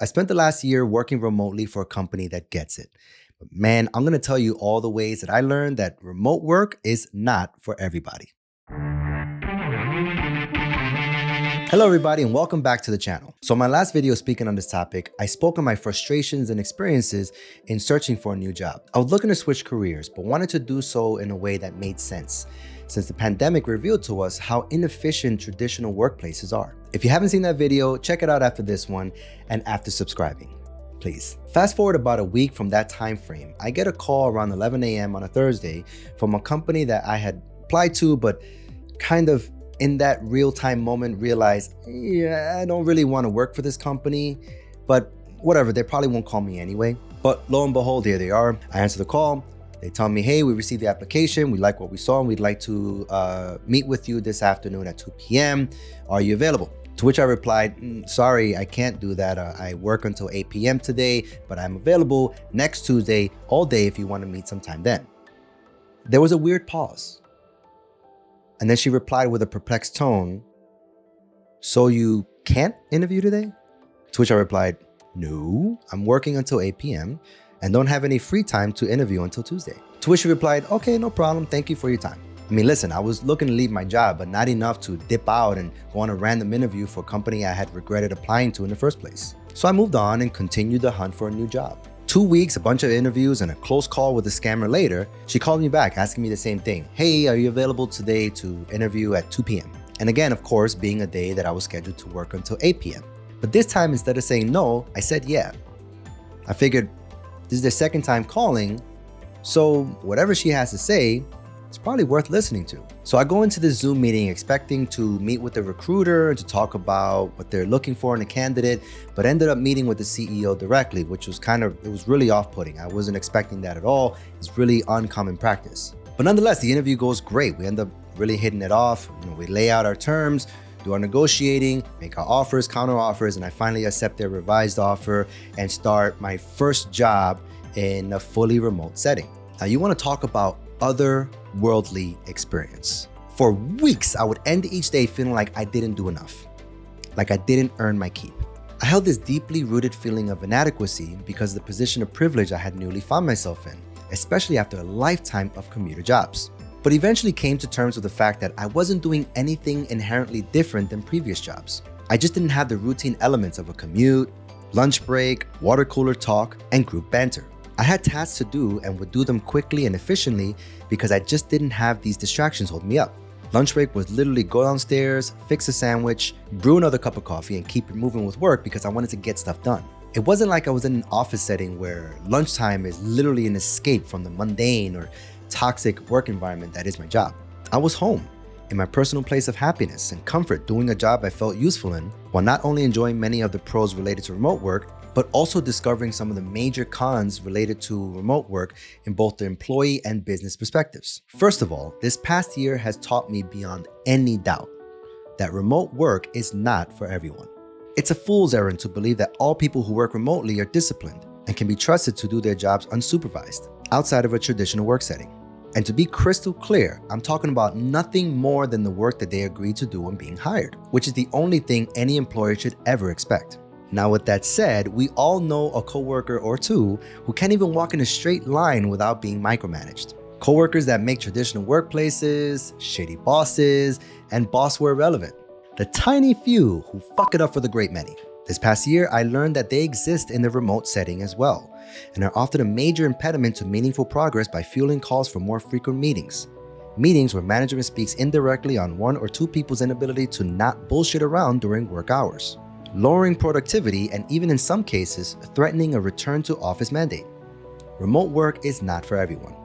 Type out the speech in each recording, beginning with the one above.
I spent the last year working remotely for a company that gets it. But man, I'm going to tell you all the ways that I learned that remote work is not for everybody. Hello everybody and welcome back to the channel. So in my last video speaking on this topic, I spoke on my frustrations and experiences in searching for a new job. I was looking to switch careers, but wanted to do so in a way that made sense, since the pandemic revealed to us how inefficient traditional workplaces are. If you haven't seen that video, check it out after this one and after subscribing, please. Fast forward about a week from that time frame, I get a call around 11 a.m. on a Thursday from a company that I had applied to, but kind of in that real-time moment realized, yeah, I don't really want to work for this company, but whatever, they probably won't call me anyway. But lo and behold, here they are. I answer the call. They tell me, hey, we received the application. We like what we saw and we'd like to meet with you this afternoon at 2 p.m. Are you available? To which I replied, sorry, I can't do that. I work until 8 p.m. today, but I'm available next Tuesday all day if you want to meet sometime then. There was a weird pause. And then she replied with a perplexed tone, so you can't interview today? To which I replied, no, I'm working until 8 p.m. and don't have any free time to interview until Tuesday. To which she replied, okay, no problem. Thank you for your time. I mean, listen, I was looking to leave my job, but not enough to dip out and go on a random interview for a company I had regretted applying to in the first place. So I moved on and continued the hunt for a new job. 2 weeks, a bunch of interviews, and a close call with a scammer later, she called me back asking me the same thing. Hey, are you available today to interview at 2 p.m.? And again, of course, being a day that I was scheduled to work until 8 p.m. But this time, instead of saying no, I said yeah. I figured this is their second time calling, so whatever she has to say, it's probably worth listening to. So I go into this Zoom meeting expecting to meet with the recruiter and to talk about what they're looking for in a candidate, but ended up meeting with the CEO directly, which was it was really off-putting. I wasn't expecting that at all. It's really uncommon practice. But nonetheless, the interview goes great. We end up really hitting it off. We lay out our terms, do our negotiating, make our offers, counter offers, and I finally accept their revised offer and start my first job in a fully remote setting. Now you want to talk about otherworldly experience. For weeks, I would end each day feeling like I didn't do enough, like I didn't earn my keep. I held this deeply rooted feeling of inadequacy because of the position of privilege I had newly found myself in, especially after a lifetime of commuter jobs. But eventually came to terms with the fact that I wasn't doing anything inherently different than previous jobs. I just didn't have the routine elements of a commute, lunch break, water cooler talk, and group banter. I had tasks to do and would do them quickly and efficiently because I just didn't have these distractions hold me up. Lunch break was literally go downstairs, fix a sandwich, brew another cup of coffee, and keep it moving with work because I wanted to get stuff done. It wasn't like I was in an office setting where lunchtime is literally an escape from the mundane or toxic work environment that is my job. I was home, in my personal place of happiness and comfort, doing a job I felt useful in, while not only enjoying many of the pros related to remote work, but also discovering some of the major cons related to remote work in both the employee and business perspectives. First of all, this past year has taught me beyond any doubt that remote work is not for everyone. It's a fool's errand to believe that all people who work remotely are disciplined and can be trusted to do their jobs unsupervised outside of a traditional work setting. And to be crystal clear, I'm talking about nothing more than the work that they agreed to do when being hired, which is the only thing any employer should ever expect. Now, with that said, we all know a coworker or two who can't even walk in a straight line without being micromanaged. Coworkers that make traditional workplaces, shady bosses, and bossware relevant. The tiny few who fuck it up for the great many. This past year, I learned that they exist in the remote setting as well, and are often a major impediment to meaningful progress by fueling calls for more frequent meetings. Meetings where management speaks indirectly on one or two people's inability to not bullshit around during work hours, lowering productivity and even in some cases, threatening a return to office mandate. Remote work is not for everyone.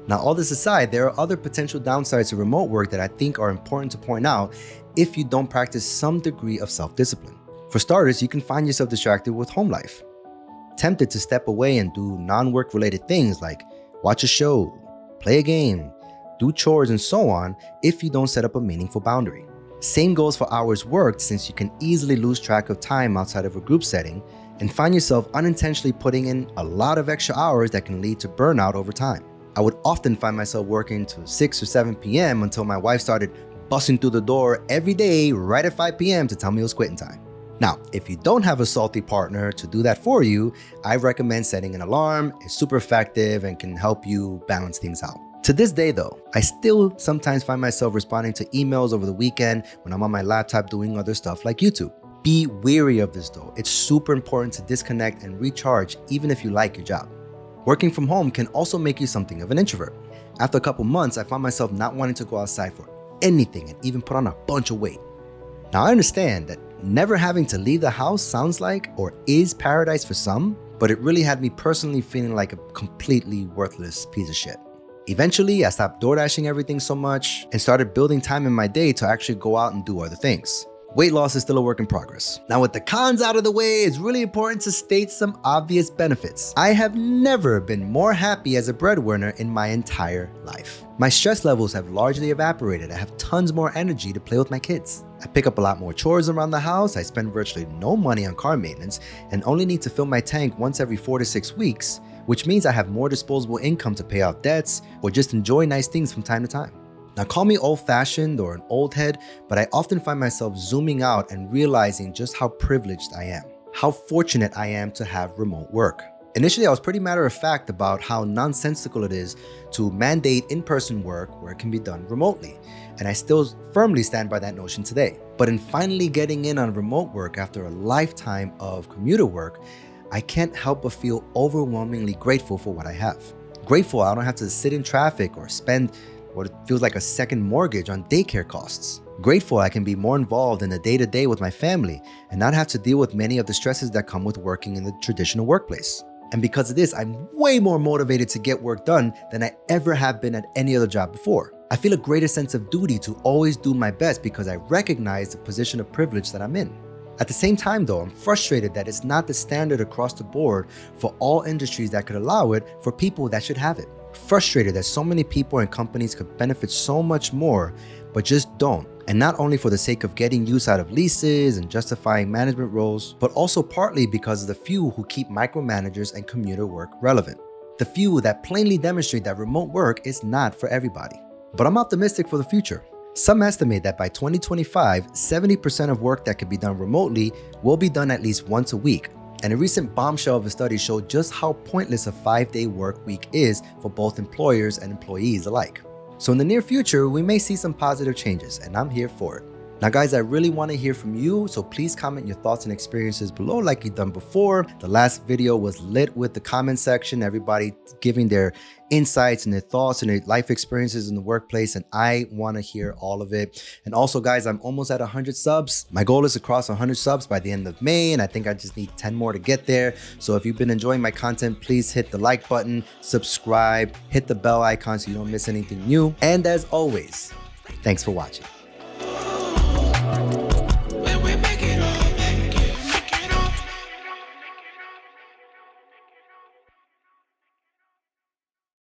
Now, all this aside, there are other potential downsides to remote work that I think are important to point out if you don't practice some degree of self-discipline. For starters, you can find yourself distracted with home life, tempted to step away and do non-work related things like watch a show, play a game, do chores, and so on if you don't set up a meaningful boundary. Same goes for hours worked, since you can easily lose track of time outside of a group setting and find yourself unintentionally putting in a lot of extra hours that can lead to burnout over time. I would often find myself working till 6 or 7 p.m. until my wife started busting through the door every day right at 5 p.m. to tell me it was quitting time. Now, if you don't have a salty partner to do that for you, I recommend setting an alarm. It's super effective and can help you balance things out. To this day though, I still sometimes find myself responding to emails over the weekend when I'm on my laptop doing other stuff like YouTube. Be wary of this though. It's super important to disconnect and recharge even if you like your job. Working from home can also make you something of an introvert. After a couple months, I found myself not wanting to go outside for anything and even put on a bunch of weight. Now I understand that never having to leave the house sounds like or is paradise for some, but it really had me personally feeling like a completely worthless piece of shit. Eventually, I stopped DoorDashing everything so much and started building time in my day to actually go out and do other things. Weight loss is still a work in progress. Now with the cons out of the way, it's really important to state some obvious benefits. I have never been more happy as a breadwinner in my entire life. My stress levels have largely evaporated. I have tons more energy to play with my kids. I pick up a lot more chores around the house. I spend virtually no money on car maintenance and only need to fill my tank once every 4 to 6 weeks, which means I have more disposable income to pay out debts or just enjoy nice things from time to time. Now call me old-fashioned or an old head, but I often find myself zooming out and realizing just how privileged I am, how fortunate I am to have remote work. Initially, I was pretty matter of fact about how nonsensical it is to mandate in-person work where it can be done remotely, and I still firmly stand by that notion today. But in finally getting in on remote work after a lifetime of commuter work, I can't help but feel overwhelmingly grateful for what I have. Grateful I don't have to sit in traffic or spend what feels like a second mortgage on daycare costs. Grateful I can be more involved in the day-to-day with my family and not have to deal with many of the stresses that come with working in the traditional workplace. And because of this, I'm way more motivated to get work done than I ever have been at any other job before. I feel a greater sense of duty to always do my best because I recognize the position of privilege that I'm in. At the same time though, I'm frustrated that it's not the standard across the board for all industries that could allow it for people that should have it. Frustrated that so many people and companies could benefit so much more, but just don't. And not only for the sake of getting use out of leases and justifying management roles, but also partly because of the few who keep micromanagers and commuter work relevant. The few that plainly demonstrate that remote work is not for everybody. But I'm optimistic for the future. Some estimate that by 2025, 70% of work that can be done remotely will be done at least once a week. And a recent bombshell of a study showed just how pointless a 5-day work week is for both employers and employees alike. So in the near future, we may see some positive changes, and I'm here for it. Now guys, I really want to hear from you, so please comment your thoughts and experiences below like you've done before. The last video was lit with the comment section, everybody giving their insights and their thoughts and their life experiences in the workplace, and I want to hear all of it. And also guys, I'm almost at 100 subs. My goal is to cross 100 subs by the end of May, and I think I just need 10 more to get there. So if you've been enjoying my content, please hit the like button, subscribe, hit the bell icon so you don't miss anything new. And as always, thanks for watching.